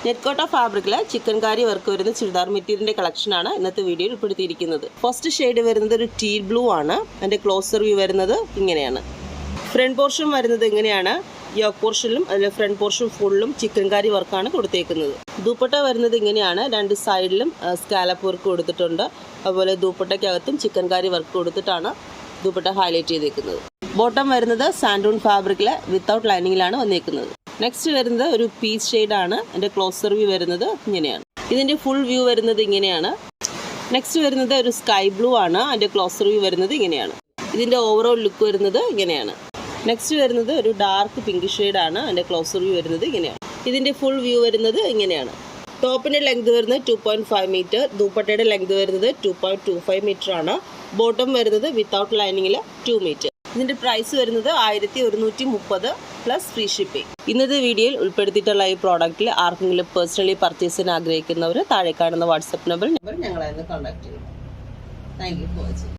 നെറ്റ്കോട്ട ഫാബ്രിക്കിൽ ചിക്കൻ കാരി വർക്ക് വരുന്ന ചുരിദാർ മെറ്റീരിയലിൻ്റെ കളക്ഷനാണ് ഇന്നത്തെ വീഡിയോയിൽ ഉൾപ്പെടുത്തിയിരിക്കുന്നത്. ഫസ്റ്റ് ഷെയ്ഡ് വരുന്നത് ഒരു ടീൽ ബ്ലൂ ആണ്. അതിൻ്റെ ക്ലോസർ വ്യൂ വരുന്നത് ഇങ്ങനെയാണ്. ഫ്രണ്ട് പോർഷൻ വരുന്നത് ഇങ്ങനെയാണ്. യോക്ക് പോർഷനിലും അതിൽ ഫ്രണ്ട് പോർഷൻ ഫുള്ളും ചിക്കൻ കാരി വർക്കാണ് കൊടുത്തേക്കുന്നത്. ദുപ്പട്ട വരുന്നത് ഇങ്ങനെയാണ്. രണ്ട് സൈഡിലും സ്കാലപ്പ് വർക്ക് കൊടുത്തിട്ടുണ്ട്. അതുപോലെ ദുപ്പട്ടയ്ക്കകത്തും ചിക്കൻ കാരി വർക്ക് കൊടുത്തിട്ടാണ് ദുപ്പട്ട ഹൈലൈറ്റ് ചെയ്തേക്കുന്നത്. ബോട്ടം വരുന്നത് സാൻഡൂൺ ഫാബ്രിക്കിൽ വിത്തൗട്ട് ലൈനിങ്ങിലാണ് വന്നേക്കുന്നത്. നെക്സ്റ്റ് വരുന്നത് ഒരു പീച്ച് ഷെയ്ഡാണ്. അതിൻ്റെ ക്ലോസർ വ്യൂ വരുന്നത് ഇങ്ങനെയാണ്. ഇതിൻ്റെ ഫുൾ വ്യൂ വരുന്നത് ഇങ്ങനെയാണ്. നെക്സ്റ്റ് വരുന്നത് ഒരു സ്കൈ ബ്ലൂ ആണ്. അതിൻ്റെ ക്ലോസർ വ്യൂ വരുന്നത് ഇങ്ങനെയാണ്. ഇതിൻ്റെ ഓവറോൾ ലുക്ക് വരുന്നത് ഇങ്ങനെയാണ്. നെക്സ്റ്റ് വരുന്നത് ഒരു ഡാർക്ക് പിങ്ക് ഷെയ്ഡാണ്. അതിൻ്റെ ക്ലോസർ വ്യൂ വരുന്നത് ഇങ്ങനെയാണ്. ഇതിൻ്റെ ഫുൾ വ്യൂ വരുന്നത് ഇങ്ങനെയാണ്. ടോപ്പിൻ്റെ ലെങ്ത് വരുന്നത് 2.5 മീറ്റർ. ദുപ്പട്ടയുടെ ലെങ്ത് വരുന്നത് 2.25 മീറ്റർ ആണ്. ബോട്ടം വരുന്നത് വിത്തൗട്ട് ലൈനിങ്ങിൽ 2 മീറ്റർ. ഇതിൻ്റെ പ്രൈസ് വരുന്നത് 1130 പ്ലസ് ഫ്രീ ഷിപ്പിംഗ്. ഇന്നത്തെ വീഡിയോയിൽ ഉൾപ്പെടുത്തിയിട്ടുള്ള ഈ പ്രോഡക്റ്റിൽ ആർക്കെങ്കിലും പേഴ്സണലി പർച്ചേസിന് ആഗ്രഹിക്കുന്നവർ താഴെ കാണുന്ന വാട്സപ്പ് നമ്പർ ഞങ്ങളായിരുന്നു കോൺടാക്ട് ചെയ്യുന്നത്. Thank you for watching.